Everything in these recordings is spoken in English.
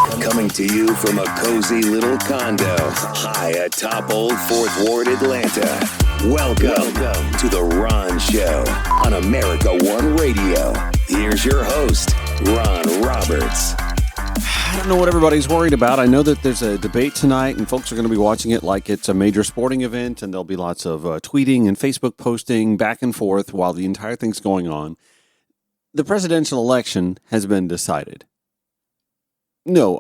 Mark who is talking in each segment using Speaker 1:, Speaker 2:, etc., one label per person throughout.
Speaker 1: Coming to you from a cozy little condo high atop Old Fourth Ward, Atlanta. Welcome to The Ron Show on America One Radio. Here's your host, Ron Roberts.
Speaker 2: I don't know what everybody's worried about. I know that there's a debate tonight, and folks are going to be watching it like it's a major sporting event, and there'll be lots of tweeting and Facebook posting back and forth while the entire thing's going on. The presidential election has been decided. No,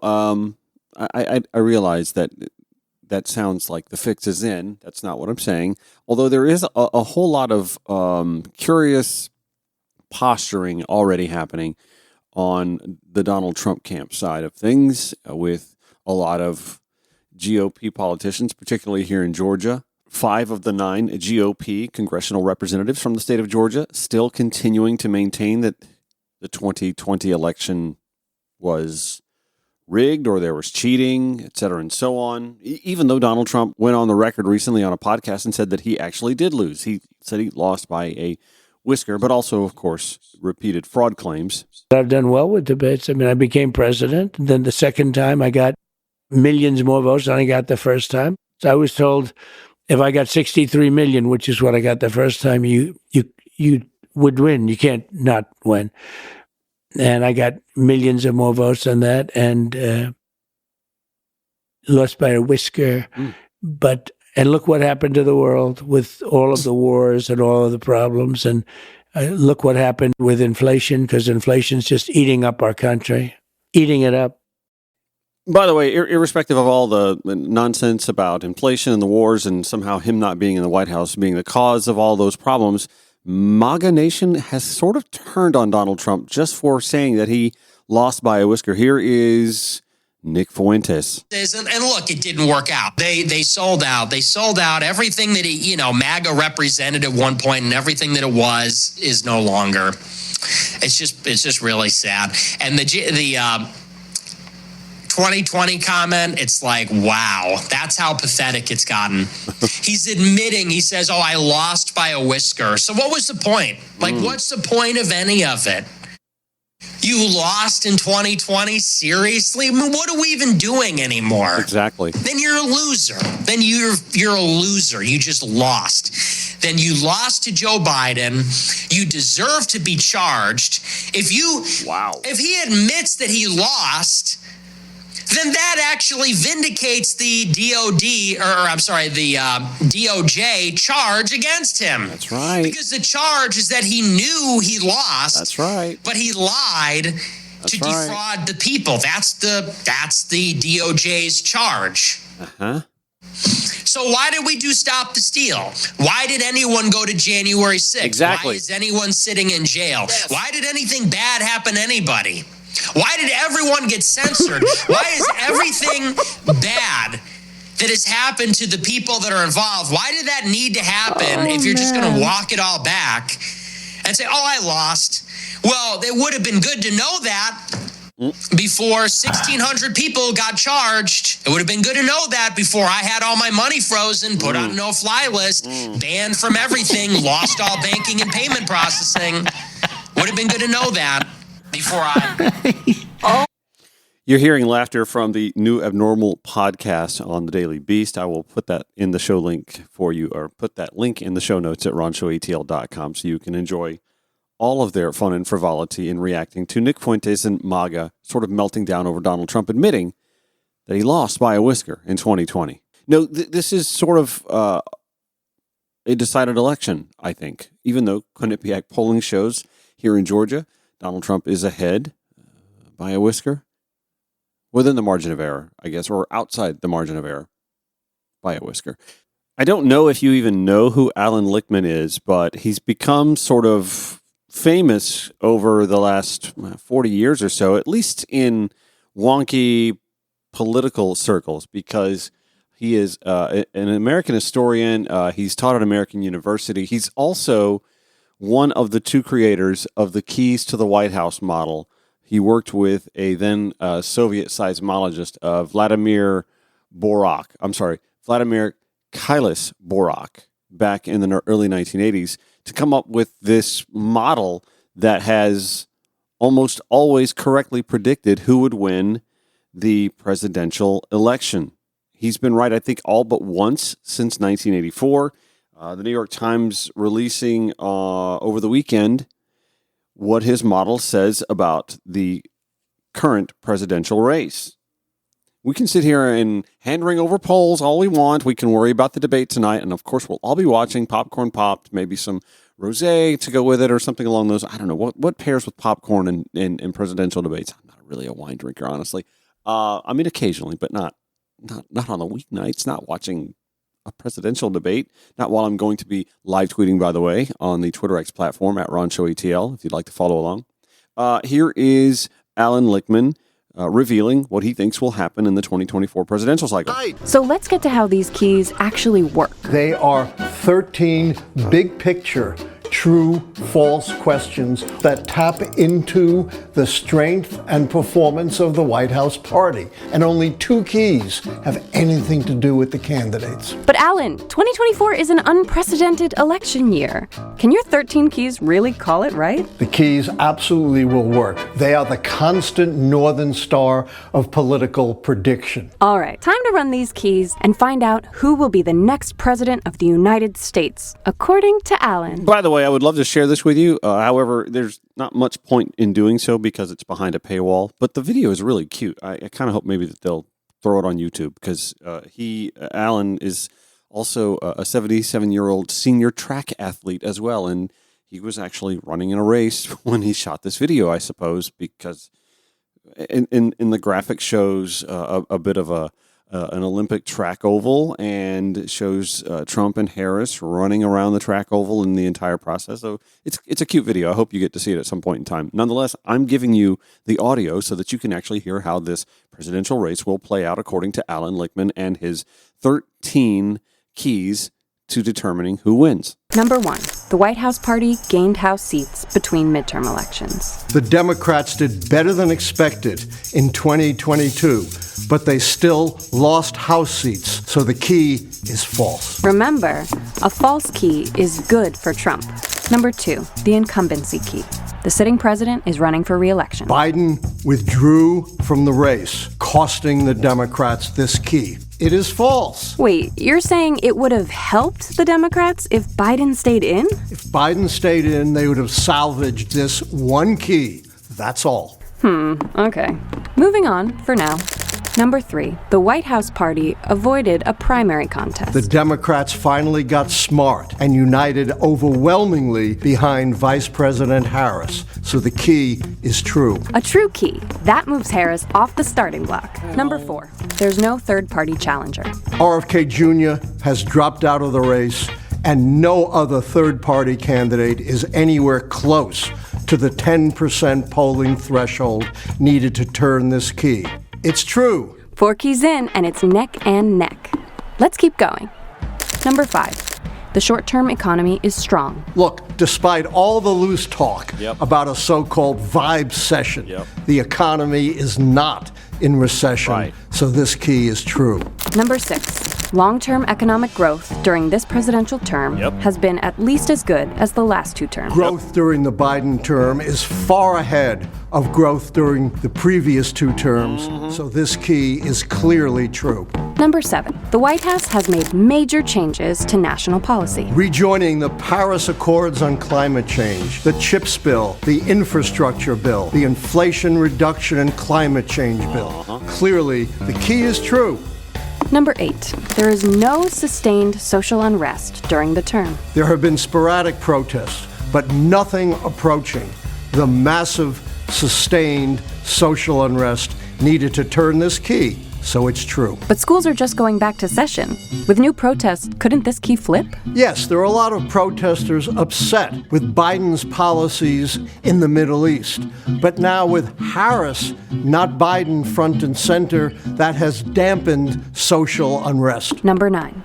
Speaker 2: I realize that sounds like the fix is in. That's not what I'm saying. Although there is a whole lot of curious posturing already happening on the Donald Trump camp side of things with a lot of GOP politicians, particularly here in Georgia. 5 of the 9 GOP congressional representatives from the state of Georgia still continuing to maintain that the 2020 election was rigged or there was cheating, et cetera, and so on. Even though Donald Trump went on the record recently on a podcast and said that he actually did lose. He said he lost by a whisker, but also, of course, repeated fraud claims.
Speaker 3: I've done well with debates. I mean, I became president. Then the second time, I got millions more votes than I got the first time. So I was told if I got 63 million, which is what I got the first time, you would win. You can't not win. And I got millions of more votes than that and lost by a whisker. And look what happened to the world with all of the wars and all of the problems. And look what happened with inflation, because inflation's just eating up our country, eating it up.
Speaker 2: By the way, irrespective of all the nonsense about inflation and the wars and somehow him not being in the White House being the cause of all those problems, MAGA Nation has sort of turned on Donald Trump just for saying that he lost by a whisker. Here is Nick Fuentes.
Speaker 4: And look, it didn't work out. They sold out. They sold out. Everything that MAGA represented at one point and everything that it was is no longer. It's just really sad. And the 2020 comment, it's like, wow, that's how pathetic it's gotten. He's admitting, he says, I lost by a whisker. So what was the point? What's the point of any of it? You lost in 2020? Seriously? I mean, what are we even doing anymore?
Speaker 2: Exactly.
Speaker 4: Then you're a loser. Then you're a loser. You just lost. Then you lost to Joe Biden. You deserve to be charged. If he admits that he lost, then that actually vindicates the DOJ charge against him.
Speaker 2: That's right.
Speaker 4: Because the charge is that he knew he lost.
Speaker 2: That's right.
Speaker 4: But he lied to defraud the people. That's the DOJ's charge.
Speaker 2: Uh-huh.
Speaker 4: So why did we do Stop the Steal? Why did anyone go to January 6th?
Speaker 2: Exactly.
Speaker 4: Why is anyone sitting in jail? Yes. Why did anything bad happen to anybody? Why did everyone get censored? Why is everything bad that has happened to the people that are involved, why did that need to happen if you're just going to walk it all back and say, I lost? Well, it would have been good to know that before 1,600 people got charged. It would have been good to know that before I had all my money frozen, put on a no-fly list, banned from everything, lost all banking and payment processing. Would have been good to know that. Before
Speaker 2: You're hearing laughter from the New Abnormal podcast on the Daily Beast. I will put that in the show link for you, or put that link in the show notes at ronshowatl.com so you can enjoy all of their fun and frivolity in reacting to Nick Fuentes and MAGA sort of melting down over Donald Trump admitting that he lost by a whisker in 2020. No, this is sort of a decided election, I think, even though Quinnipiac polling shows here in Georgia Donald Trump is ahead by a whisker, within the margin of error, I guess, or outside the margin of error by a whisker. I don't know if you even know who Alan Lichtman is, but he's become sort of famous over the last 40 years or so, at least in wonky political circles, because he is an American historian. He's taught at American University. He's also one of the 2 creators of the Keys to the White House model. He worked with a then Soviet seismologist, Vladimir Kailas Borak, back in the early 1980s, to come up with this model that has almost always correctly predicted who would win the presidential election. He's been right, I think, all but once since 1984. The New York Times releasing over the weekend what his model says about the current presidential race. We can sit here and hand-wring over polls all we want. We can worry about the debate tonight. And, of course, we'll all be watching popcorn popped, maybe some rosé to go with it or something along those. I don't know. What pairs with popcorn in presidential debates? I'm not really a wine drinker, honestly. I mean, occasionally, but not on the weeknights, not watching a presidential debate, not while I'm going to be live tweeting, by the way, on the Twitter X platform at RonShowATL, if you'd like to follow along. Here is Alan Lichtman revealing what he thinks will happen in the 2024 presidential cycle.
Speaker 5: So let's get to how these keys actually work.
Speaker 6: They are 13 big picture, true, false questions that tap into the strength and performance of the White House party. And only 2 keys have anything to do with the candidates.
Speaker 5: But Alan, 2024 is an unprecedented election year. Can your 13 keys really call it right?
Speaker 6: The keys absolutely will work. They are the constant northern star of political prediction.
Speaker 5: All right, time to run these keys and find out who will be the next president of the United States, according to Alan.
Speaker 2: By the way, I would love to share this with you. However, there's not much point in doing so because it's behind a paywall. But the video is really cute. I kind of hope maybe that they'll throw it on YouTube because Alan, is also a 77-year-old senior track athlete as well. And he was actually running in a race when he shot this video, I suppose, because in the graphic shows a bit of an Olympic track oval and shows Trump and Harris running around the track oval in the entire process. So it's a cute video. I hope you get to see it at some point in time. Nonetheless, I'm giving you the audio so that you can actually hear how this presidential race will play out according to Alan Lichtman and his 13 keys to determining who wins.
Speaker 5: Number 1, the White House party gained House seats between midterm elections.
Speaker 6: The Democrats did better than expected in 2022, but they still lost House seats, so the key is false.
Speaker 5: Remember, a false key is good for Trump. Number 2, the incumbency key. The sitting president is running for re-election.
Speaker 6: Biden withdrew from the race, costing the Democrats this key. It is false.
Speaker 5: Wait, you're saying it would have helped the Democrats if Biden stayed in?
Speaker 6: If Biden stayed in, they would have salvaged this one key. That's all.
Speaker 5: Okay. Moving on for now. Number 3, the White House party avoided a primary contest.
Speaker 6: The Democrats finally got smart and united overwhelmingly behind Vice President Harris. So the key is true.
Speaker 5: A true key. That moves Harris off the starting block. Number 4, there's no third-party challenger.
Speaker 6: RFK Jr. has dropped out of the race, and no other third-party candidate is anywhere close to the 10% polling threshold needed to turn this key. It's true.
Speaker 5: 4 keys in, and it's neck and neck. Let's keep going. Number 5, the short-term economy is strong.
Speaker 6: Look, despite all the loose talk about a so-called vibe session, the economy is not in recession, so this key is true.
Speaker 5: Number 6, long-term economic growth during this presidential term has been at least as good as the last 2 terms.
Speaker 6: Growth during the Biden term is far ahead of growth during the previous 2 terms, so this key is clearly true.
Speaker 5: Number 7, the White House has made major changes to national policy.
Speaker 6: Rejoining the Paris Accords on climate change, the CHIPS bill, the infrastructure bill, the Inflation Reduction and Climate Change bill. Clearly, the key is true.
Speaker 5: Number 8, there is no sustained social unrest during the term.
Speaker 6: There have been sporadic protests, but nothing approaching the massive, sustained social unrest needed to turn this key. So it's true.
Speaker 5: But schools are just going back to session. With new protests, couldn't this key flip?
Speaker 6: Yes, there are a lot of protesters upset with Biden's policies in the Middle East. But now with Harris, not Biden, front and center, that has dampened social unrest.
Speaker 5: Number 9,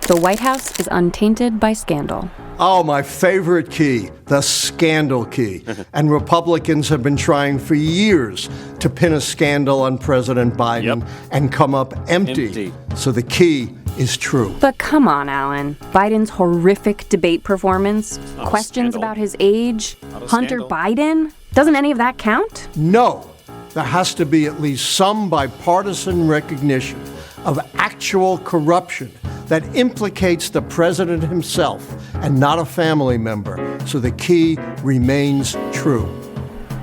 Speaker 5: the White House is untainted by scandal.
Speaker 6: Oh, my favorite key, the scandal key. And Republicans have been trying for years to pin a scandal on President Biden and come up empty. So the key is true.
Speaker 5: But come on, Alan. Biden's horrific debate performance, questions about his age, Hunter Biden, doesn't any of that count?
Speaker 6: No. there has to be at least some bipartisan recognition of actual corruption that implicates the president himself and not a family member, so the key remains true.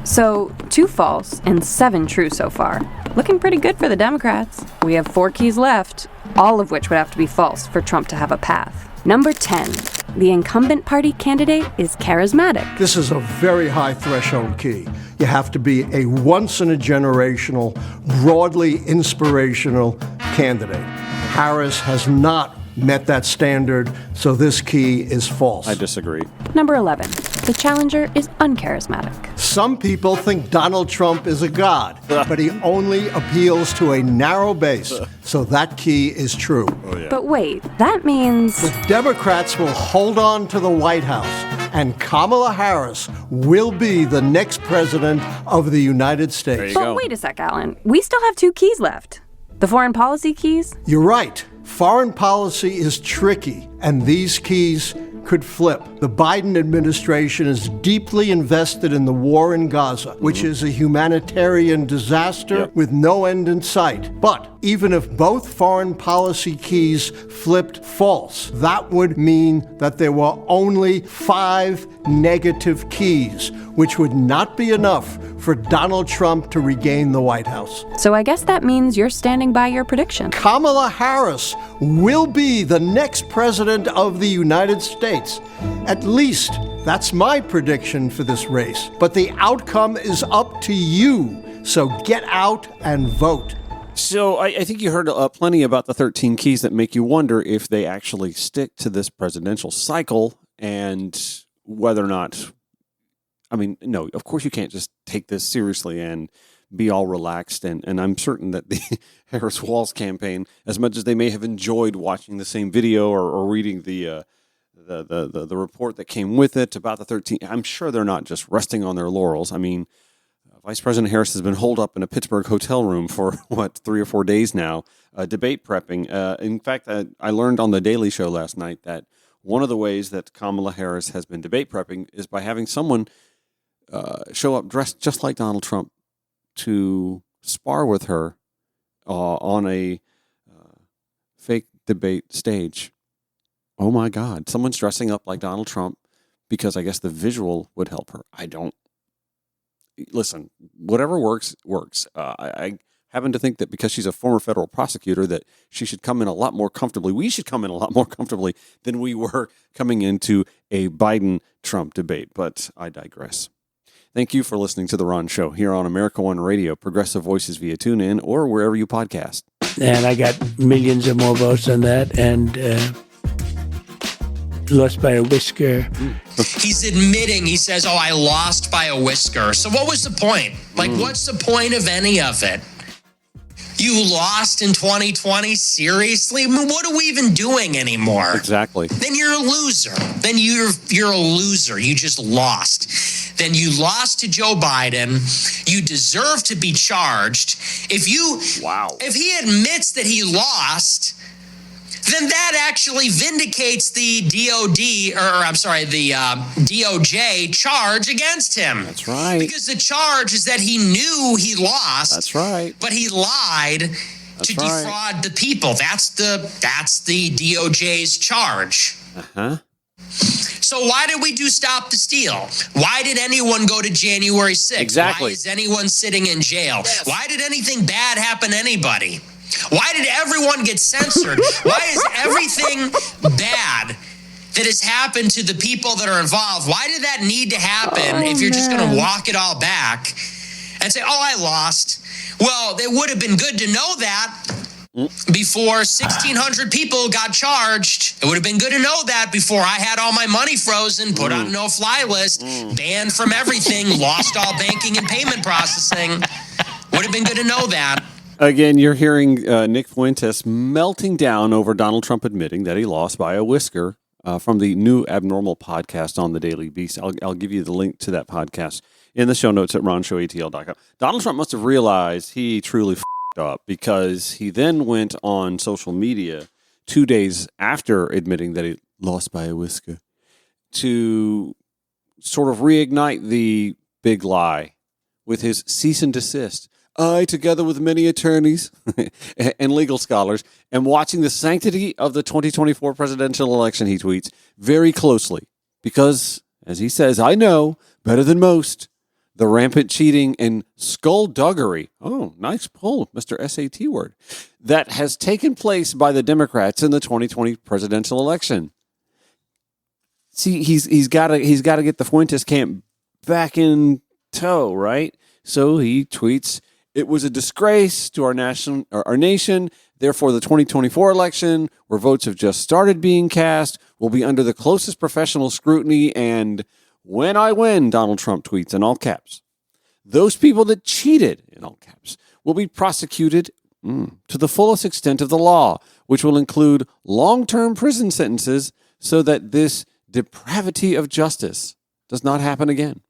Speaker 5: So 2 false and 7 true so far. Looking pretty good for the Democrats. We have 4 keys left, all of which would have to be false for Trump to have a path. Number 10, the incumbent party candidate is charismatic.
Speaker 6: This is a very high threshold key. You have to be a once-in-a-generational, broadly inspirational candidate. Harris has not met that standard, so this key is false.
Speaker 2: I disagree.
Speaker 5: Number 11, the challenger is uncharismatic.
Speaker 6: Some people think Donald Trump is a god, but he only appeals to a narrow base, so that key is true.
Speaker 5: But wait, that means...
Speaker 6: The Democrats will hold on to the White House, and Kamala Harris will be the next president of the United States.
Speaker 5: But wait a sec, Alan. We still have 2 keys left. The foreign policy keys?
Speaker 6: You're right. Foreign policy is tricky, and these keys could flip. The Biden administration is deeply invested in the war in Gaza, which is a humanitarian disaster with no end in sight. But even if both foreign policy keys flipped false, that would mean that there were only 5 negative keys, which would not be enough for Donald Trump to regain the White House.
Speaker 5: So I guess that means you're standing by your prediction.
Speaker 6: Kamala Harris will be the next president of the United States. At least that's my prediction for this race. But the outcome is up to you. So get out and vote.
Speaker 2: So I think you heard plenty about the 13 keys that make you wonder if they actually stick to this presidential cycle and whether or not, I mean, no, of course you can't just take this seriously and be all relaxed. And I'm certain that the Harris-Walz campaign, as much as they may have enjoyed watching the same video or reading the report that came with it about the 13, I'm sure they're not just resting on their laurels. I mean, Vice President Harris has been holed up in a Pittsburgh hotel room for, 3 or 4 days now, debate prepping. In fact, I learned on The Daily Show last night that one of the ways that Kamala Harris has been debate prepping is by having someone show up dressed just like Donald Trump to spar with her on a fake debate stage. Oh my God, someone's dressing up like Donald Trump because I guess the visual would help her. Listen, whatever works, works. I happen to think that because she's a former federal prosecutor that she should come in a lot more comfortably. We should come in a lot more comfortably than we were coming into a Biden-Trump debate, but I digress. Thank you for listening to The Ron Show here on America One Radio, Progressive Voices via TuneIn or wherever you podcast.
Speaker 3: And I got millions of more votes than that, and lost by a whisker.
Speaker 4: He's admitting, he says, I lost by a whisker. So what was the point? What's the point of any of it? You lost in 2020? Seriously? I mean, what are we even doing anymore?
Speaker 2: Exactly.
Speaker 4: Then you're a loser. Then you're a loser. You just lost. Then you lost to Joe Biden. You deserve to be charged. If he admits that he lost, then that actually vindicates the DOJ charge against him.
Speaker 2: That's right.
Speaker 4: Because the charge is that he knew he lost.
Speaker 2: That's right.
Speaker 4: But he lied to defraud the people. That's the DOJ's charge.
Speaker 2: Uh-huh.
Speaker 4: So why did we do Stop the Steal? Why did anyone go to January 6th?
Speaker 2: Exactly.
Speaker 4: Why is anyone sitting in jail? Yes. Why did anything bad happen to anybody? Why did everyone get censored? Why is everything bad that has happened to the people that are involved, why did that need to happen if you're just going to walk it all back and say, I lost? Well, it would have been good to know that before 1,600 people got charged. It would have been good to know that before I had all my money frozen, put on a no-fly list, banned from everything, lost all banking and payment processing. Would have been good to know that.
Speaker 2: Again, you're hearing Nick Fuentes melting down over Donald Trump admitting that he lost by a whisker from the New Abnormal podcast on the Daily Beast. I'll give you the link to that podcast in the show notes at ronshowatl.com. Donald Trump must have realized he truly f***ed up because he then went on social media 2 days after admitting that he lost by a whisker to sort of reignite the big lie with his cease and desist. I, together with many attorneys and legal scholars, am watching the sanctity of the 2024 presidential election, he tweets, very closely. Because, as he says, I know, better than most, the rampant cheating and skullduggery, oh, nice pull, Mr. SAT word, that has taken place by the Democrats in the 2020 presidential election. See, he's got to get the Fuentes camp back in tow, right? So he tweets, it was a disgrace to our nation. Therefore, the 2024 election, where votes have just started being cast, will be under the closest professional scrutiny. And when I win, Donald Trump tweets in all caps, those people that cheated, in all caps, will be prosecuted to the fullest extent of the law, which will include long-term prison sentences so that this depravity of justice does not happen again.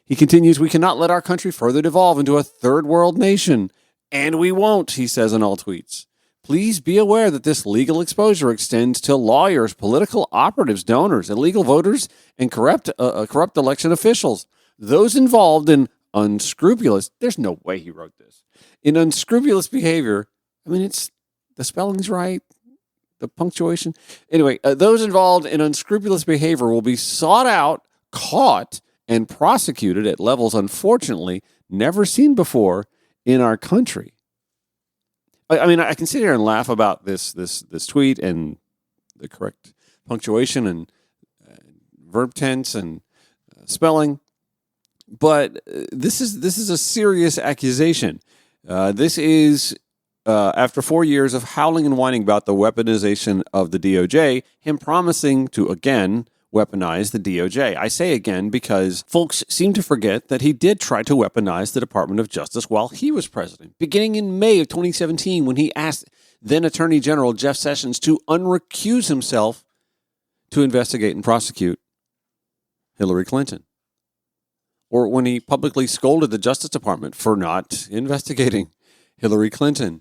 Speaker 2: He continues, we cannot let our country further devolve into a third world nation, and we won't, he says in all tweets. Please be aware that this legal exposure extends to lawyers, political operatives, donors, illegal voters, and corrupt election officials. Those involved in unscrupulous, there's no way he wrote this, in unscrupulous behavior. I mean, it's the spelling's right, the punctuation. Anyway, those involved in unscrupulous behavior will be sought out, caught, and prosecuted at levels, unfortunately, never seen before in our country. I mean, I can sit here and laugh about this tweet and the correct punctuation and verb tense and spelling, but this is a serious accusation. This is after 4 years of howling and whining about the weaponization of the DOJ, him promising to again weaponize the DOJ. I say again because folks seem to forget that he did try to weaponize the Department of Justice while he was president, beginning in May of 2017 when he asked then Attorney General Jeff Sessions to unrecuse himself to investigate and prosecute Hillary Clinton. Or when he publicly scolded the Justice Department for not investigating Hillary Clinton.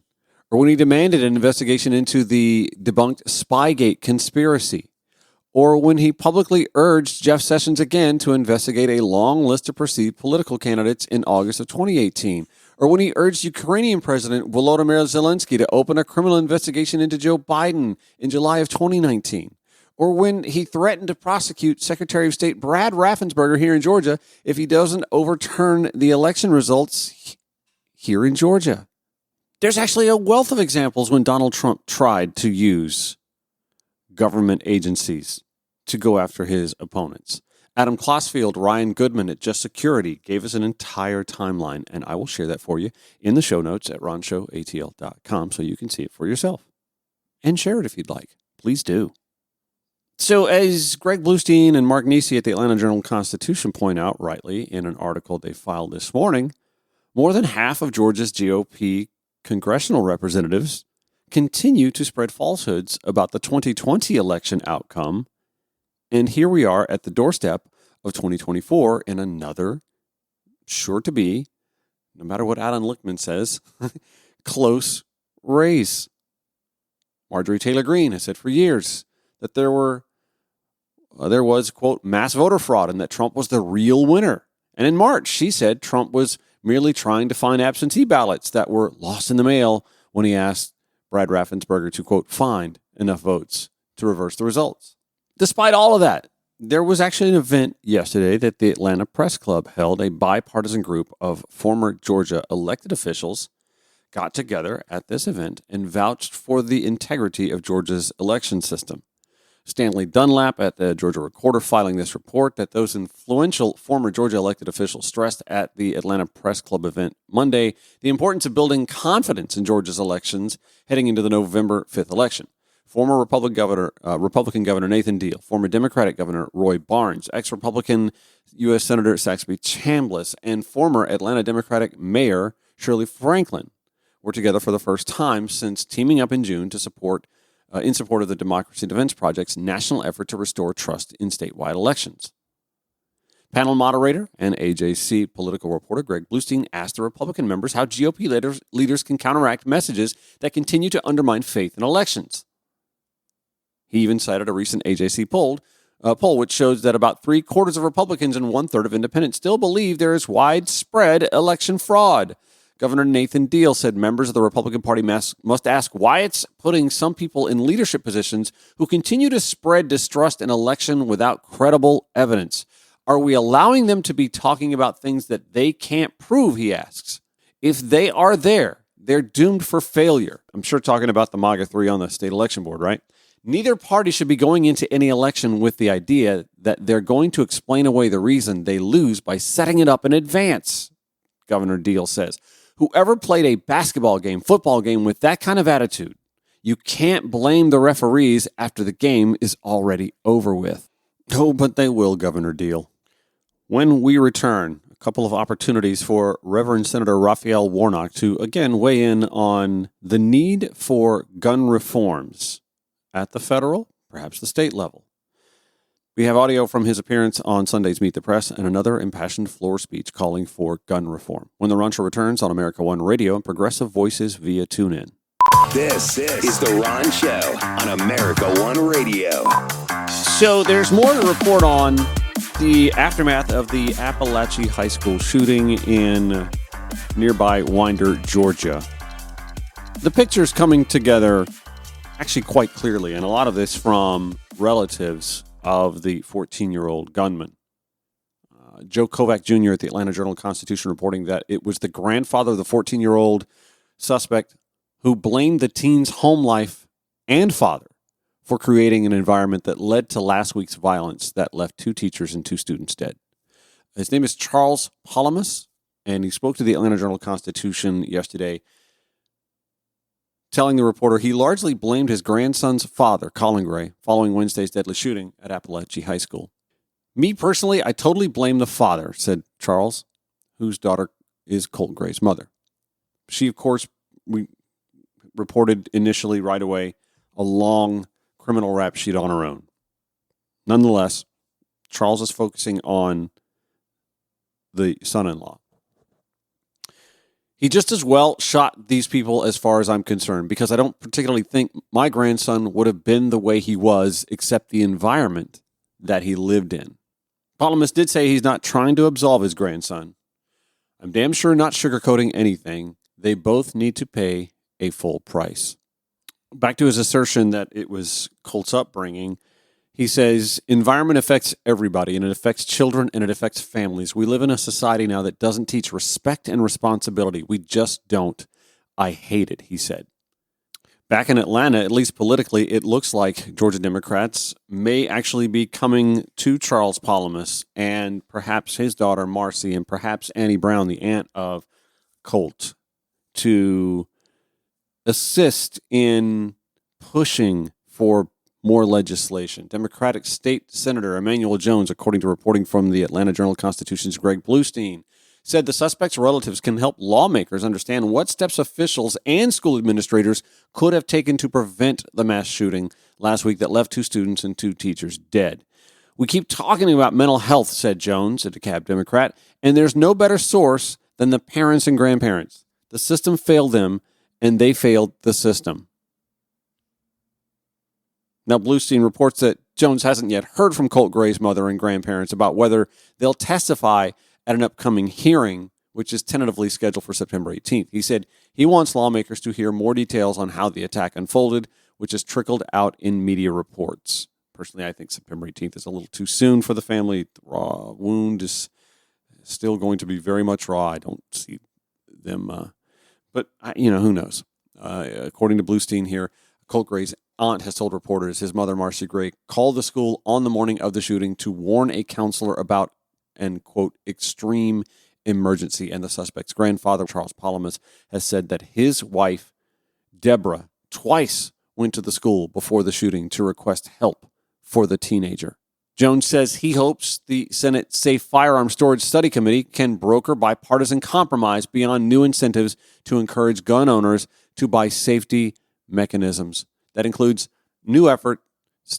Speaker 2: Or when he demanded an investigation into the debunked Spygate conspiracy. Or when he publicly urged Jeff Sessions again to investigate a long list of perceived political candidates in August of 2018. Or when he urged Ukrainian President Volodymyr Zelensky to open a criminal investigation into Joe Biden in July of 2019. Or when he threatened to prosecute Secretary of State Brad Raffensperger here in Georgia if he doesn't overturn the election results here in Georgia. There's actually a wealth of examples when Donald Trump tried to use government agencies to go after his opponents. Adam Klossfield, Ryan Goodman at Just Security gave us an entire timeline, and I will share that for you in the show notes at ronshowatl.com so you can see it for yourself. And share it if you'd like. Please do. So as Greg Bluestein and Mark Nisi at the Atlanta Journal-Constitution point out rightly in an article they filed this morning, more than half of Georgia's GOP congressional representatives continue to spread falsehoods about the 2020 election outcome. And here we are at the doorstep of 2024 in another, sure to be, no matter what Alan Lichtman says, close race. Marjorie Taylor Greene has said for years that there was, quote, mass voter fraud and that Trump was the real winner. And in March, she said Trump was merely trying to find absentee ballots that were lost in the mail when he asked Brad Raffensperger to, quote, find enough votes to reverse the results. Despite all of that, there was actually an event yesterday that the Atlanta Press Club held. A bipartisan group of former Georgia elected officials got together at this event and vouched for the integrity of Georgia's election system. Stanley Dunlap at the Georgia Recorder filing this report that those influential former Georgia elected officials stressed at the Atlanta Press Club event Monday the importance of building confidence in Georgia's elections heading into the November 5th election. Former Republican Governor Nathan Deal, former Democratic Governor Roy Barnes, ex-Republican U.S. Senator Saxby Chambliss, and former Atlanta Democratic Mayor Shirley Franklin were together for the first time since teaming up in June to support of the Democracy Defense Project's national effort to restore trust in statewide elections. Panel moderator and AJC political reporter Greg Bluestein asked the Republican members how GOP leaders can counteract messages that continue to undermine faith in elections. He even cited a recent AJC poll which shows that about 3/4 of Republicans and 1/3 of independents still believe there is widespread election fraud. Governor Nathan Deal said members of the Republican Party must ask why it's putting some people in leadership positions who continue to spread distrust in election without credible evidence. Are we allowing them to be talking about things that they can't prove, he asks. If they are there, they're doomed for failure. I'm sure talking about the MAGA 3 on the state election board, right? Neither party should be going into any election with the idea that they're going to explain away the reason they lose by setting it up in advance, Governor Deal says. Whoever played a basketball game, football game with that kind of attitude, you can't blame the referees after the game is already over with. Oh, but they will, Governor Deal. When we return, a couple of opportunities for Reverend Senator Raphael Warnock to again weigh in on the need for gun reforms at the federal, perhaps the state level. We have audio from his appearance on Sunday's Meet the Press and another impassioned floor speech calling for gun reform. When the Ron Show returns on America One Radio and Progressive Voices via TuneIn.
Speaker 1: This is the Ron Show on America One Radio.
Speaker 2: So there's more to report on the aftermath of the Appalachian High School shooting in nearby Winder, Georgia. The picture's coming together actually quite clearly, and a lot of this from relatives of the 14-year-old gunman. Joe Kovac Jr. at the Atlanta Journal-Constitution reporting that it was the grandfather of the 14-year-old suspect who blamed the teen's home life and father for creating an environment that led to last week's violence that left 2 teachers and 2 students dead. His name is Charles Palamas, and he spoke to the Atlanta Journal-Constitution yesterday, telling the reporter he largely blamed his grandson's father, Colin Gray, following Wednesday's deadly shooting at Appalachian High School. Me personally, I totally blame the father, said Charles, whose daughter is Colt Gray's mother. She, of course, we reported initially right away a long criminal rap sheet on her own. Nonetheless, Charles is focusing on the son-in-law. He just as well shot these people as far as I'm concerned, because I don't particularly think my grandson would have been the way he was except the environment that he lived in. Palamas did say he's not trying to absolve his grandson. I'm damn sure not sugarcoating anything. They both need to pay a full price. Back to his assertion that it was Colt's upbringing, he says, environment affects everybody, and it affects children, and it affects families. We live in a society now that doesn't teach respect and responsibility. We just don't. I hate it, he said. Back in Atlanta, at least politically, it looks like Georgia Democrats may actually be coming to Charles Palamas and perhaps his daughter, Marcy, and perhaps Annie Brown, the aunt of Colt, to assist in pushing for more legislation. Democratic State Senator Emmanuel Jones, according to reporting from the Atlanta Journal-Constitution's Greg Bluestein, said the suspect's relatives can help lawmakers understand what steps officials and school administrators could have taken to prevent the mass shooting last week that left 2 students and 2 teachers dead. We keep talking about mental health, said Jones, a DeKalb Democrat, and there's no better source than the parents and grandparents. The system failed them, and they failed the system. Now, Bluestein reports that Jones hasn't yet heard from Colt Gray's mother and grandparents about whether they'll testify at an upcoming hearing, which is tentatively scheduled for September 18th. He said he wants lawmakers to hear more details on how the attack unfolded, which has trickled out in media reports. Personally, I think September 18th is a little too soon for the family. The raw wound is still going to be very much raw. I don't see them, but who knows? According to Bluestein here, Colt Gray's aunt has told reporters his mother, Marcy Gray, called the school on the morning of the shooting to warn a counselor about an, quote, extreme emergency. And the suspect's grandfather, Charles Palamas, has said that his wife, Deborah, twice went to the school before the shooting to request help for the teenager. Jones says he hopes the Senate Safe Firearm Storage Study Committee can broker bipartisan compromise beyond new incentives to encourage gun owners to buy safety mechanisms. That includes new efforts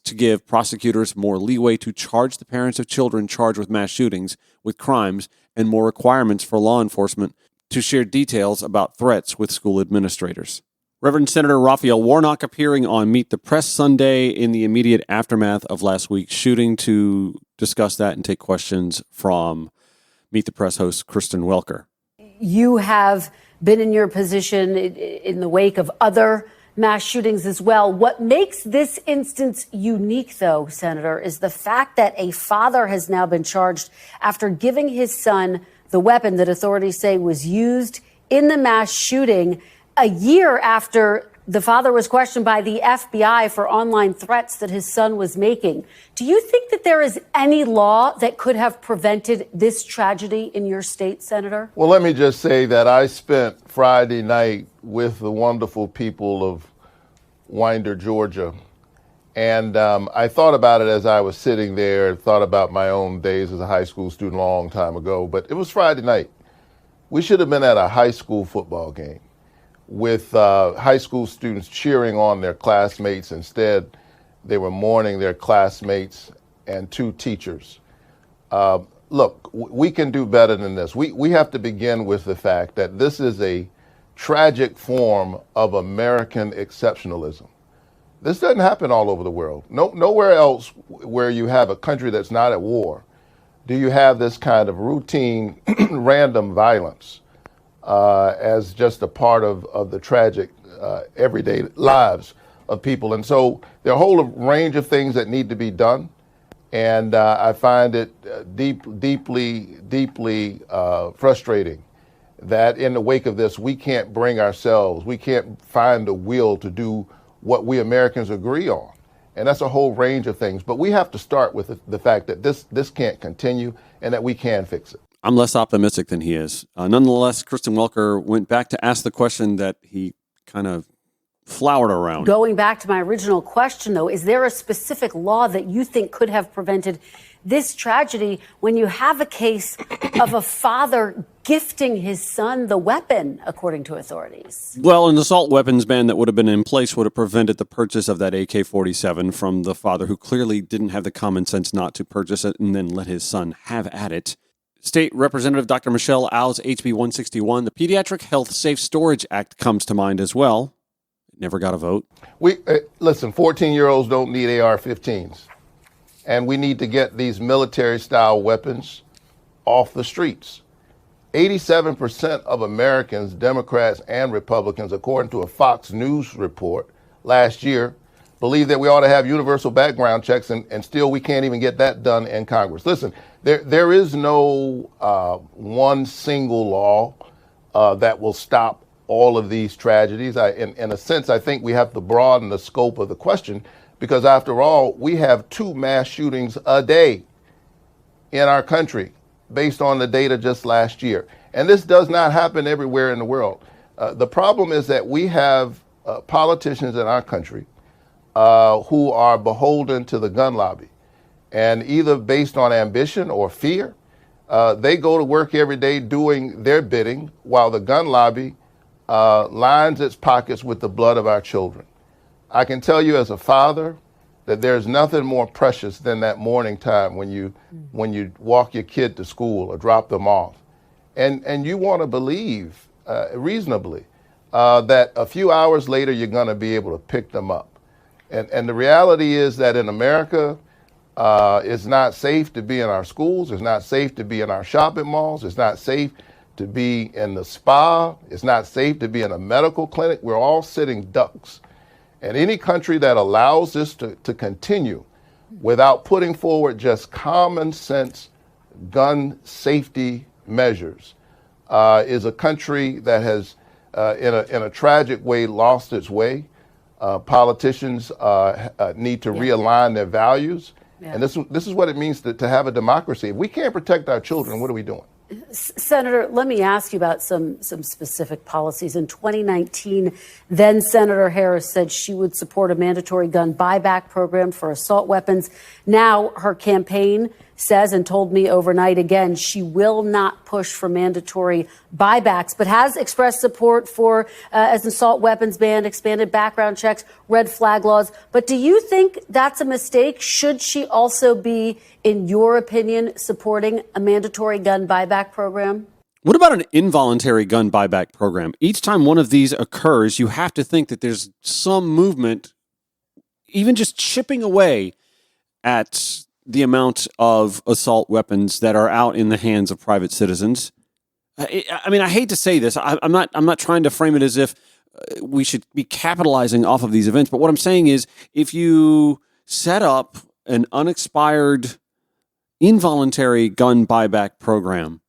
Speaker 2: to give prosecutors more leeway to charge the parents of children charged with mass shootings with crimes, and more requirements for law enforcement to share details about threats with school administrators. Reverend Senator Raphael Warnock appearing on Meet the Press Sunday in the immediate aftermath of last week's shooting to discuss that and take questions from Meet the Press host Kristen Welker.
Speaker 7: You have been in your position in the wake of other mass shootings as well. What makes this instance unique, though, Senator, is the fact that a father has now been charged after giving his son the weapon that authorities say was used in the mass shooting a year after the father was questioned by the FBI for online threats that his son was making. Do you think that there is any law that could have prevented this tragedy in your state, Senator?
Speaker 8: Well, let me just say that I spent Friday night with the wonderful people of Winder, Georgia. And I thought about it as I was sitting there, thought about my own days as a high school student a long time ago. But it was Friday night. We should have been at a high school football game with high school students cheering on their classmates. Instead, they were mourning their classmates and two teachers. Look, we can do better than this. We have to begin with the fact that this is a tragic form of American exceptionalism. This doesn't happen all over the world. Nowhere else where you have a country that's not at war do you have this kind of routine, random violence as just a part of the tragic everyday lives of people. And so there are a whole range of things that need to be done. And I find it deeply frustrating that in the wake of this, we can't we can't find the will to do what we Americans agree on. And that's a whole range of things. But we have to start with the fact that this can't continue and that we can fix it.
Speaker 2: I'm less optimistic than he is. Nonetheless, Kristen Welker went back to ask the question that he kind of flowered around.
Speaker 7: Going back to my original question, though, is there a specific law that you think could have prevented this tragedy when you have a case of a father gifting his son the weapon, according to authorities?
Speaker 2: Well, an assault weapons ban that would have been in place would have prevented the purchase of that AK-47 from the father who clearly didn't have the common sense not to purchase it and then let his son have at it. State Representative Dr. Michelle Au's HB 161, the Pediatric Health Safe Storage Act comes to mind as well. It never got a vote.
Speaker 8: Listen, 14-year-olds don't need AR-15s. And we need to get these military-style weapons off the streets. 87% of Americans, Democrats and Republicans, according to a Fox News report last year, believe that we ought to have universal background checks, and still we can't even get that done in Congress. Listen, there is no one single law that will stop all of these tragedies. In a sense, I think we have to broaden the scope of the question, because after all, we have 2 mass shootings a day in our country based on the data just last year. And this does not happen everywhere in the world. The problem is that we have politicians in our country who are beholden to the gun lobby. And either based on ambition or fear, they go to work every day doing their bidding while the gun lobby lines its pockets with the blood of our children. I can tell you as a father that there's nothing more precious than that morning time when you walk your kid to school or drop them off. And you want to believe reasonably that a few hours later you're going to be able to pick them up. And the reality is that in America, it's not safe to be in our schools. It's not safe to be in our shopping malls. It's not safe to be in the spa. It's not safe to be in a medical clinic. We're all sitting ducks. And any country that allows this to continue without putting forward just common sense gun safety measures is a country that has, in a tragic way, lost its way. Politicians need to realign their values. Yeah. And this is what it means to have a democracy. If we can't protect our children, what are we doing?
Speaker 7: Senator, let me ask you about some specific policies. In 2019, then Senator Harris said she would support a mandatory gun buyback program for assault weapons. Now her campaign says, and told me overnight again, she will not push for mandatory buybacks, but has expressed support for an assault weapons ban, expanded background checks, red flag laws. But do you think that's a mistake? Should she also be, in your opinion, supporting a mandatory gun buyback program?
Speaker 2: What about an involuntary gun buyback program? Each time one of these occurs, you have to think that there's some movement, even just chipping away at the amount of assault weapons that are out in the hands of private citizens. I mean, I hate to say this. I'm not trying to frame it as if we should be capitalizing off of these events. But what I'm saying is, if you set up an unexpired, involuntary gun buyback program,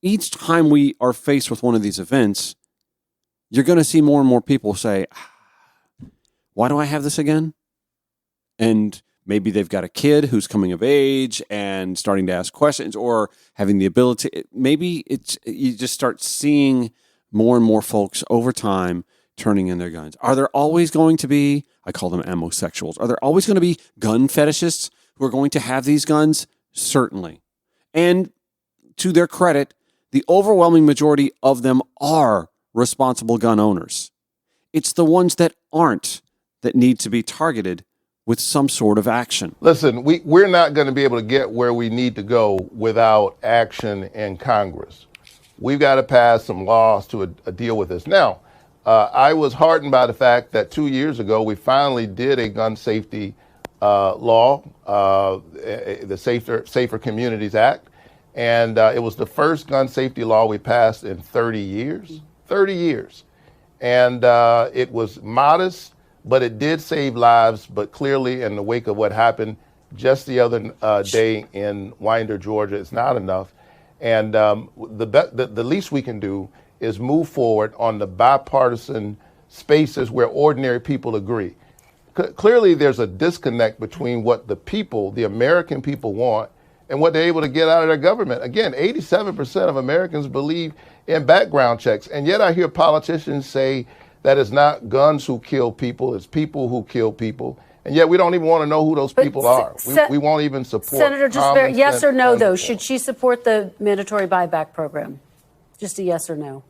Speaker 2: each time we are faced with one of these events, you're going to see more and more people say, why do I have this again? And maybe they've got a kid who's coming of age and starting to ask questions, or having the ability. Maybe you just start seeing more and more folks over time turning in their guns. Are there always going to be, I call them ammosexuals, are there always going to be gun fetishists who are going to have these guns? Certainly. And to their credit, the overwhelming majority of them are responsible gun owners. It's the ones that aren't that need to be targeted with some sort of action.
Speaker 8: Listen, we're not going to be able to get where we need to go without action in Congress. We've got to pass some laws to deal with this. Now, I was heartened by the fact that 2 years ago, we finally did a gun safety law, the Safer Communities Act. And it was the first gun safety law we passed in 30 years. 30 years. And it was modest, but it did save lives. But clearly, in the wake of what happened just the other day in Winder, Georgia, it's not enough. And the least we can do is move forward on the bipartisan spaces where ordinary people agree. Clearly, there's a disconnect between what the people, the American people, want and what they're able to get out of their government. Again, 87% of Americans believe in background checks. And yet I hear politicians say that it's not guns who kill people, it's people who kill people. And yet we don't even want to know who those people are. We won't even support.
Speaker 7: Senator, just yes or no, though. Should she support the mandatory buyback program? Just a yes or no.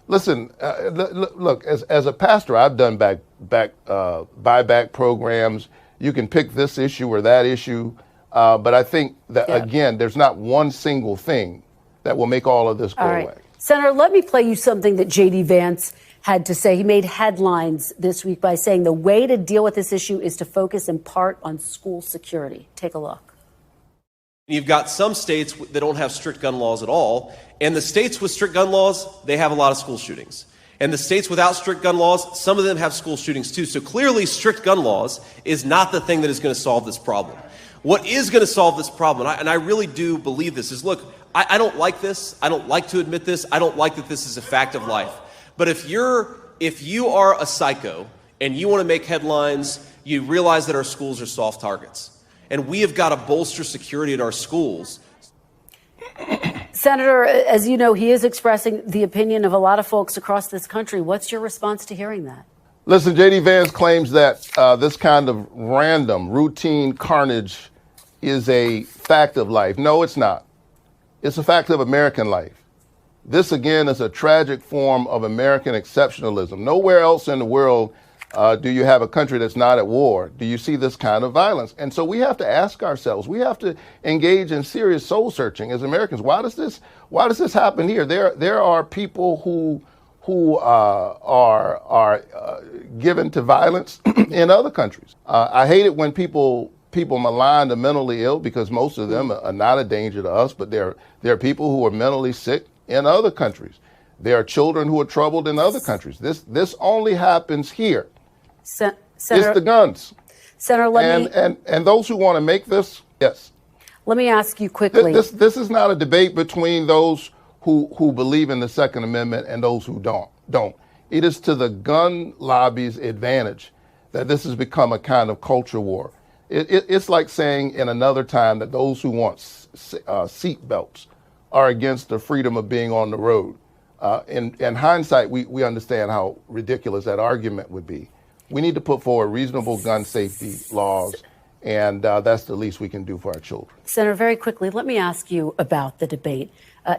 Speaker 8: Listen, look, as a pastor, I've done buyback programs. You can pick this issue or that issue. But I think that, again, there's not one single thing that will make all of this go away.
Speaker 7: Senator, let me play you something that J.D. Vance had to say. He made headlines this week by saying the way to deal with this issue is to focus in part on school security. Take a look.
Speaker 9: You've got some states that don't have strict gun laws at all. And the states with strict gun laws, they have a lot of school shootings. And the states without strict gun laws, some of them have school shootings too. So clearly strict gun laws is not the thing that is going to solve this problem. What is going to solve this problem, and I really do believe this, is, look, I don't like this. I don't like to admit this. I don't like that this is a fact of life. But if you are a psycho and you want to make headlines, you realize that our schools are soft targets. And we have got to bolster security at our schools.
Speaker 7: Senator, as you know, he is expressing the opinion of a lot of folks across this country. What's your response to hearing that?
Speaker 8: Listen, J.D. Vance claims that this kind of random, routine carnage is a fact of life. No, it's not. It's a fact of American life. This, again, is a tragic form of American exceptionalism. Nowhere else in the world do you have a country that's not at war. Do you see this kind of violence? And so we have to ask ourselves, we have to engage in serious soul searching as Americans. Why does this happen here? There are people who are given to violence in other countries. I hate it when people malign the mentally ill, because most of them are not a danger to us, but there are people who are mentally sick in other countries. There are children who are troubled in other countries. This only happens here.
Speaker 7: Senator,
Speaker 8: it's the guns.
Speaker 7: Senator,
Speaker 8: and those who want to make this, yes.
Speaker 7: Let me ask you quickly.
Speaker 8: This is not a debate between those who believe in the Second Amendment and those who don't. It is to the gun lobby's advantage that this has become a kind of culture war. It's like saying in another time that those who want seat belts are against the freedom of being on the road. In hindsight, we understand how ridiculous that argument would be. We need to put forward reasonable gun safety laws, and that's the least we can do for our children.
Speaker 7: Senator, very quickly, let me ask you about the debate.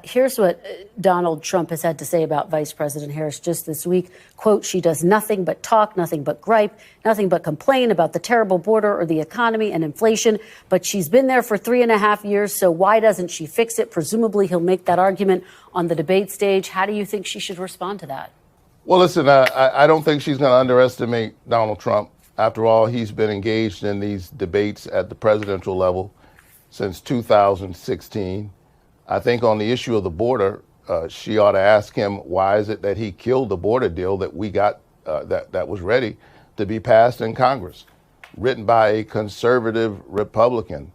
Speaker 7: Here's what Donald Trump has had to say about Vice President Harris just this week. Quote, she does nothing but talk, nothing but gripe, nothing but complain about the terrible border or the economy and inflation. But she's been there for 3.5 years, so why doesn't she fix it? Presumably he'll make that argument on the debate stage. How do you think she should respond to that?
Speaker 8: Well, listen, I don't think she's going to underestimate Donald Trump. After all, he's been engaged in these debates at the presidential level since 2016. I think on the issue of the border, she ought to ask him, why is it that he killed the border deal that we got that was ready to be passed in Congress, written by a conservative Republican,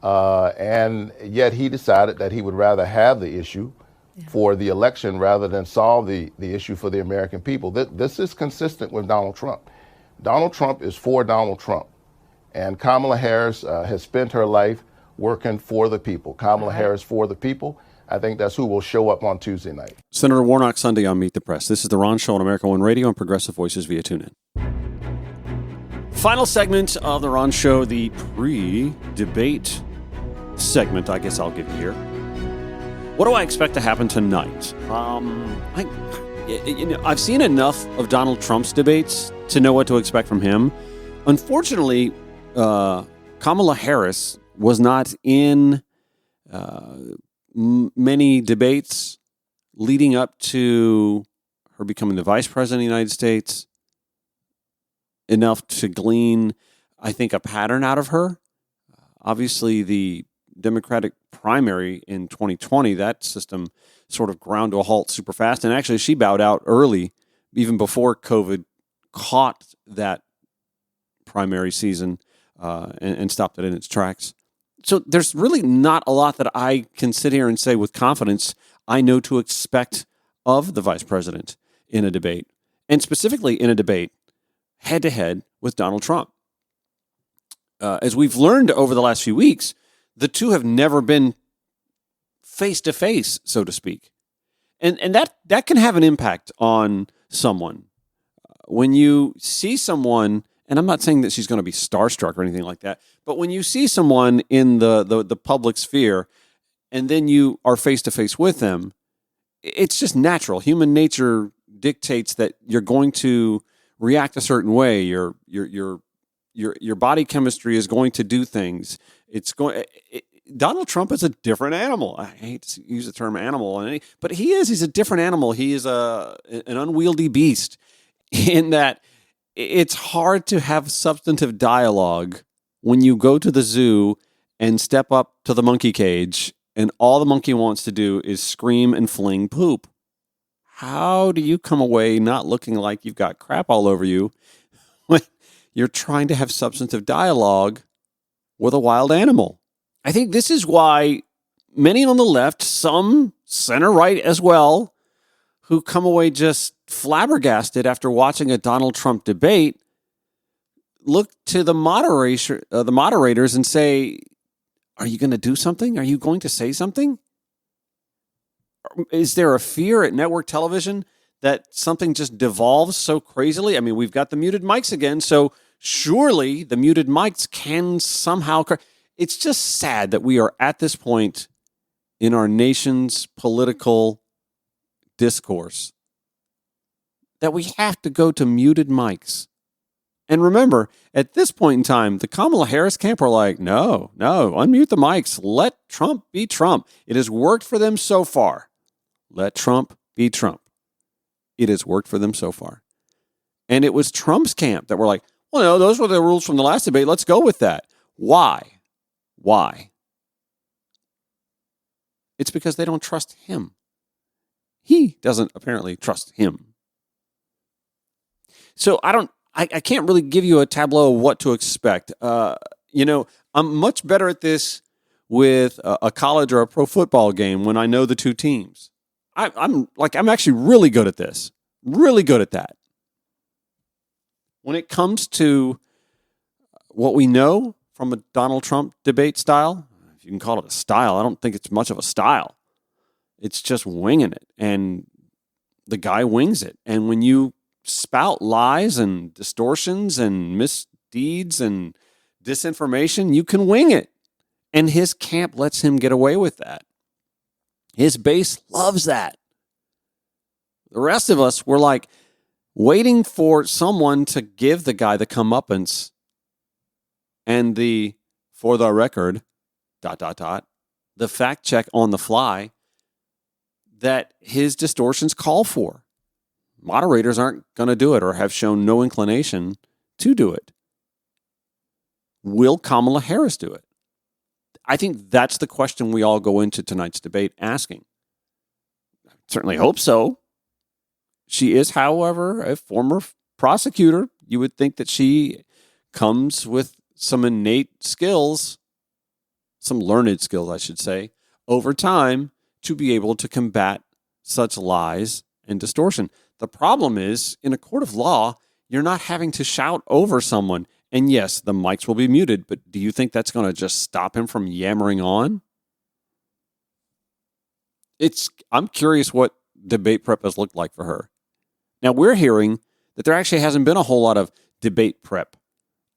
Speaker 8: and yet he decided that he would rather have the issue for the election rather than solve the issue for the American people. This is consistent with Donald Trump. Donald Trump is for Donald Trump, and Kamala Harris has spent her life working for the people. Kamala Harris for the people. I think that's who will show up on Tuesday night.
Speaker 2: Senator Warnock, Sunday on Meet the Press. This is The Ron Show on America One Radio and Progressive Voices via TuneIn. Final segment of The Ron Show, the pre-debate segment, I guess I'll give you here. What do I expect to happen tonight? I've seen enough of Donald Trump's debates to know what to expect from him. Unfortunately, Kamala Harris was not in many debates leading up to her becoming the vice president of the United States, enough to glean, I think, a pattern out of her. Obviously, the Democratic primary in 2020, that system sort of ground to a halt super fast. And actually, she bowed out early, even before COVID caught that primary season and stopped it in its tracks. So there's really not a lot that I can sit here and say with confidence I know to expect of the vice president in a debate, and specifically in a debate head-to-head with Donald Trump. As we've learned over the last few weeks, the two have never been face-to-face, so to speak. And that can have an impact on someone. When you see someone, and I'm not saying that she's going to be starstruck or anything like that, but when you see someone in the public sphere and then you are face-to-face with them, it's just natural. Human nature dictates that you're going to react a certain way. Your body chemistry is going to do things. Donald Trump is a different animal. I hate to use the term animal, but he is. He's a different animal. He is an unwieldy beast in that it's hard to have substantive dialogue when you go to the zoo and step up to the monkey cage and all the monkey wants to do is scream and fling poop. How do you come away not looking like you've got crap all over you when you're trying to have substantive dialogue with a wild animal? I think this is why many on the left, some center-right as well, who come away just flabbergasted after watching a Donald Trump debate, look to the moderators and say, are you going to do something? Are you going to say something? Is there a fear at network television that something just devolves so crazily? I mean, we've got the muted mics again, so surely the muted mics can somehow... It's just sad that we are at this point in our nation's political discourse that we have to go to muted mics. And remember, at this point in time, the Kamala Harris camp are like, no, unmute the mics. Let Trump be Trump. It has worked for them so far. Let Trump be Trump. It has worked for them so far. And it was Trump's camp that were like, well, no, those were the rules from the last debate. Let's go with that. Why? It's because they don't trust him. He doesn't apparently trust him. So I can't really give you a tableau of what to expect. I'm much better at this with a college or a pro football game when I know the two teams. I'm actually really good at this. Really good at that. When it comes to what we know from a Donald Trump debate style, if you can call it a style, I don't think it's much of a style. It's just winging it. And the guy wings it. And when you spout lies and distortions and misdeeds and disinformation, you can wing it. And his camp lets him get away with that. His base loves that. The rest of us were like waiting for someone to give the guy the comeuppance and the, for the record, ... the fact check on the fly that his distortions call for. Moderators aren't going to do it or have shown no inclination to do it. Will Kamala Harris do it? I think that's the question we all go into tonight's debate asking. Certainly hope so. She is, however, a former prosecutor. You would think that she comes with some innate skills, some learned skills, I should say, over time to be able to combat such lies and distortion. The problem is, in a court of law, you're not having to shout over someone. And yes, the mics will be muted, but do you think that's going to just stop him from yammering on? I'm curious what debate prep has looked like for her. Now, we're hearing that there actually hasn't been a whole lot of debate prep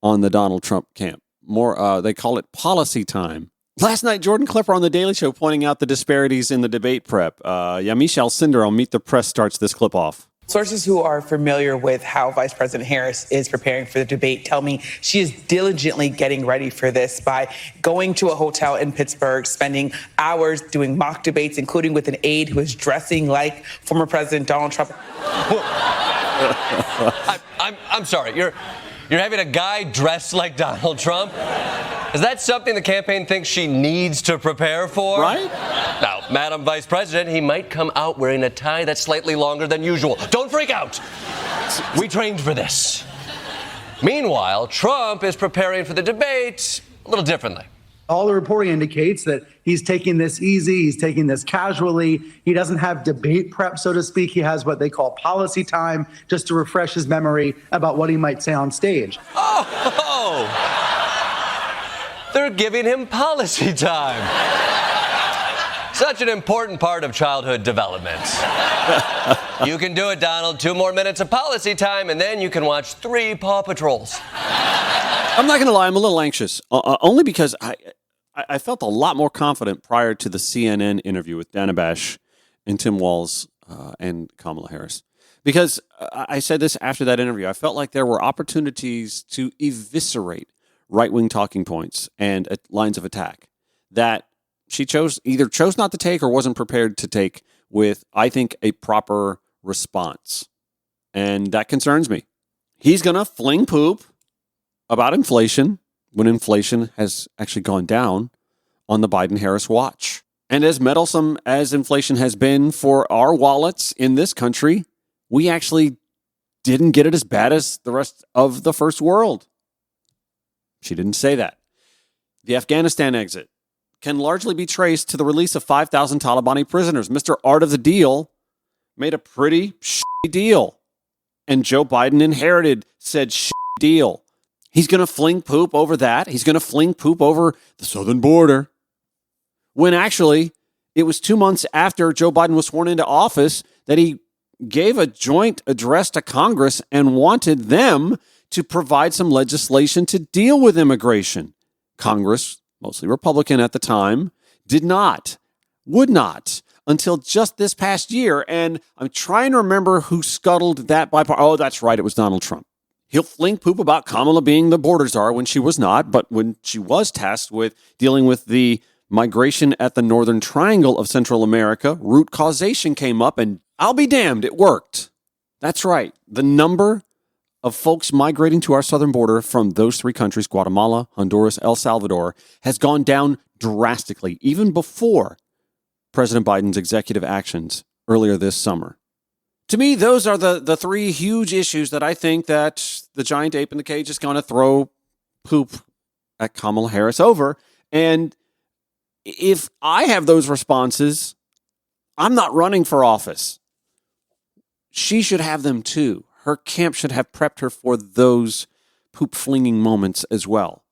Speaker 2: on the Donald Trump camp. More, they call it policy time. Last night, Jordan Klepper on The Daily Show pointing out the disparities in the debate prep. Yamiche Alcindor on Meet the Press starts this clip off.
Speaker 10: Sources who are familiar with how Vice President Harris is preparing for the debate tell me she is diligently getting ready for this by going to a hotel in Pittsburgh, spending hours doing mock debates, including with an aide who is dressing like former President Donald Trump.
Speaker 11: I'm sorry. You're having a guy dressed like Donald Trump? Is that something the campaign thinks she needs to prepare for?
Speaker 2: Right?
Speaker 11: Now, Madam Vice President, he might come out wearing a tie that's slightly longer than usual. Don't freak out. We trained for this. Meanwhile, Trump is preparing for the debate a little differently.
Speaker 12: All the reporting indicates that he's taking this easy, he's taking this casually. He doesn't have debate prep, so to speak. He has what they call policy time, just to refresh his memory about what he might say on stage.
Speaker 11: Oh! They're giving him policy time. Such an important part of childhood development. You can do it, Donald. 2 more minutes of policy time, and then you can watch 3 Paw Patrols.
Speaker 2: I'm not going to lie. I'm a little anxious, only because I felt a lot more confident prior to the CNN interview with Dana Bash and Tim Walz and Kamala Harris. Because I said this after that interview. I felt like there were opportunities to eviscerate right-wing talking points and lines of attack that she either chose not to take or wasn't prepared to take with, I think, a proper response. And that concerns me. He's going to fling poop about inflation when inflation has actually gone down on the Biden-Harris watch. And as meddlesome as inflation has been for our wallets in this country, we actually didn't get it as bad as the rest of the first world. She didn't say that. The Afghanistan exit can largely be traced to the release of 5,000 Taliban prisoners. Mr. Art of the Deal made a pretty shitty deal. And Joe Biden inherited said shitty deal. He's going to fling poop over that. He's going to fling poop over the southern border. When actually, it was 2 months after Joe Biden was sworn into office that he gave a joint address to Congress and wanted them to provide some legislation to deal with immigration. Congress, mostly Republican at the time, would not, until just this past year. And I'm trying to remember who scuttled that bipartisan. Oh, that's right. It was Donald Trump. He'll fling poop about Kamala being the border czar when she was not, but when she was tasked with dealing with the migration at the Northern Triangle of Central America, root causation came up, and I'll be damned, it worked. That's right. The number of folks migrating to our southern border from those 3 countries, Guatemala, Honduras, El Salvador, has gone down drastically, even before President Biden's executive actions earlier this summer. To me, those are the 3 huge issues that I think that the giant ape in the cage is going to throw poop at Kamala Harris over. And if I have those responses, I'm not running for office. She should have them too. Her camp should have prepped her for those poop-flinging moments as well.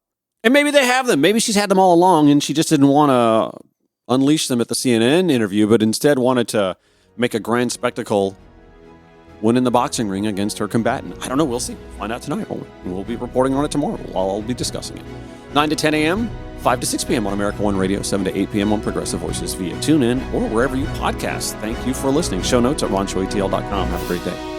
Speaker 2: And maybe they have them. Maybe she's had them all along and she just didn't want to unleash them at the CNN interview, but instead wanted to make a grand spectacle when in the boxing ring against her combatant. I don't know. We'll see. Find out tonight. We'll be reporting on it tomorrow. I'll be discussing it. 9 to 10 a.m., 5 to 6 p.m. on America One Radio, 7 to 8 p.m. on Progressive Voices via TuneIn or wherever you podcast. Thank you for listening. Show notes at RonShowATL.com. Have a great day.